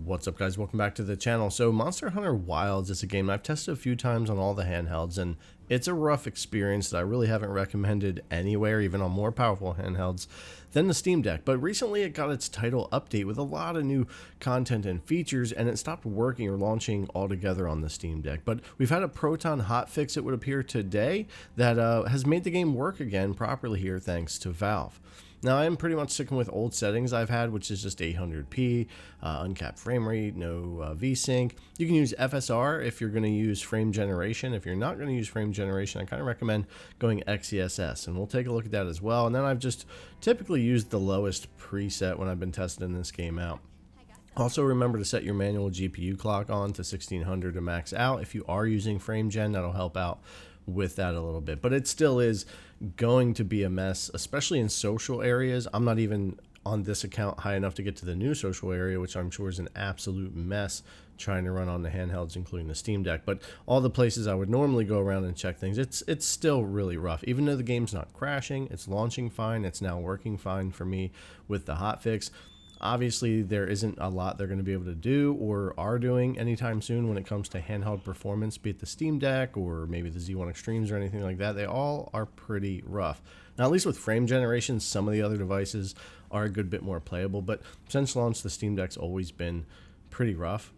What's up, guys? Welcome back to the channel. So Monster Hunter Wilds is a game I've tested a few times on all the handhelds, and it's a rough experience that I really haven't recommended anywhere, even on more powerful handhelds than the Steam Deck. But recently it got its title update with a lot of new content and features, and it stopped working or launching altogether on the Steam Deck. But we've had a Proton hotfix, it would appear today, that has made the game work again properly here thanks to Valve. Now, I'm pretty much sticking with old settings I've had, which is just 800p, uncapped frame rate, no VSync. You can use FSR if you're going to use frame generation. If you're not going to use frame generation, I kind of recommend going XeSS, and we'll take a look at that as well. And then I've just typically used the lowest preset when I've been testing this game out. Also, remember to set your manual GPU clock on to 1600 to max out. If you are using frame gen, that'll help out with that a little bit, but it still is going to be a mess, especially in social areas. I'm not even on this account high enough to get to the new social area, which I'm sure is an absolute mess trying to run on the handhelds, including the Steam Deck. But all the places I would normally go around and check things, it's still really rough. Even though the game's not crashing, it's launching fine, it's now working fine for me with the hotfix. Obviously, there isn't a lot they're going to be able to do or are doing anytime soon when it comes to handheld performance, be it the Steam Deck or maybe the Z1 Extremes or anything like that. They all are pretty rough. Now, at least with frame generation, some of the other devices are a good bit more playable, but since launch, the Steam Deck's always been pretty rough.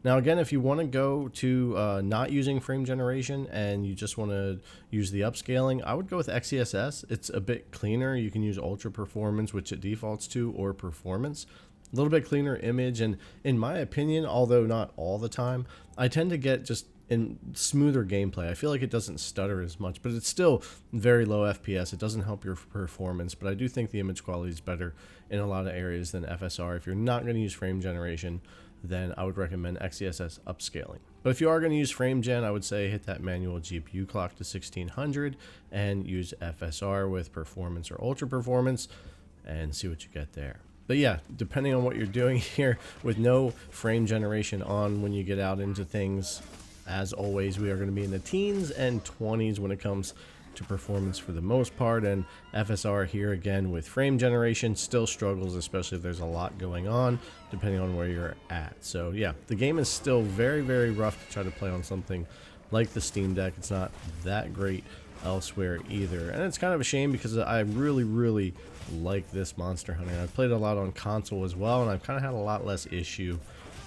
Now, again, if you want to go to not using frame generation and you just want to use the upscaling, I would go with XeSS. It's a bit cleaner. You can use Ultra Performance, which it defaults to, or Performance. A little bit cleaner image, and in my opinion, although not all the time, I tend to get just in smoother gameplay. I feel like it doesn't stutter as much, but it's still very low FPS. It doesn't help your performance, but I do think the image quality is better in a lot of areas than FSR. If you're not going to use frame generation, then I would recommend XeSS upscaling. But if you are going to use frame gen, I would say hit that manual GPU clock to 1600 and use FSR with performance or ultra performance and see what you get there. But yeah, depending on what you're doing here, with no frame generation on when you get out into things, as always, we are going to be in the teens and 20s when it comes to performance for the most part, and FSR here again with frame generation still struggles, especially if there's a lot going on depending on where you're at. So yeah, the game is still very, very rough to try to play on something like the Steam Deck. It's not that great elsewhere either, and it's kind of a shame because I really like this Monster Hunter. I've played a lot on console as well, and I've kind of had a lot less issue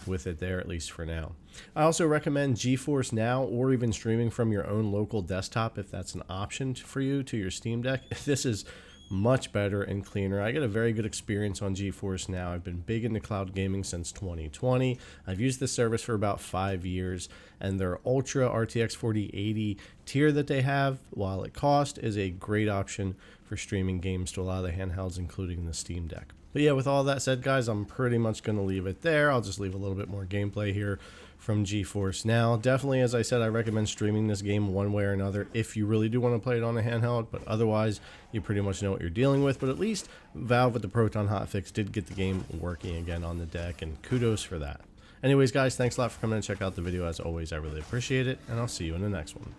with it there, at least for now. I also recommend GeForce Now or even streaming from your own local desktop if that's an option for you to your Steam Deck. This is much better and cleaner. I get a very good experience on GeForce Now. I've been big into cloud gaming since 2020. I've used this service for about 5 years, and their Ultra RTX 4080 tier that they have, while it costs, is a great option for streaming games to a lot of the handhelds, including the Steam Deck. But yeah, with all that said, guys, I'm pretty much going to leave it there. I'll just leave a little bit more gameplay here from GeForce Now. Definitely, as I said, I recommend streaming this game one way or another if you really do want to play it on a handheld, but otherwise, you pretty much know what you're dealing with. But at least Valve with the Proton hotfix did get the game working again on the deck, and kudos for that. Anyways, guys, thanks a lot for coming and check out the video. As always, I really appreciate it, and I'll see you in the next one.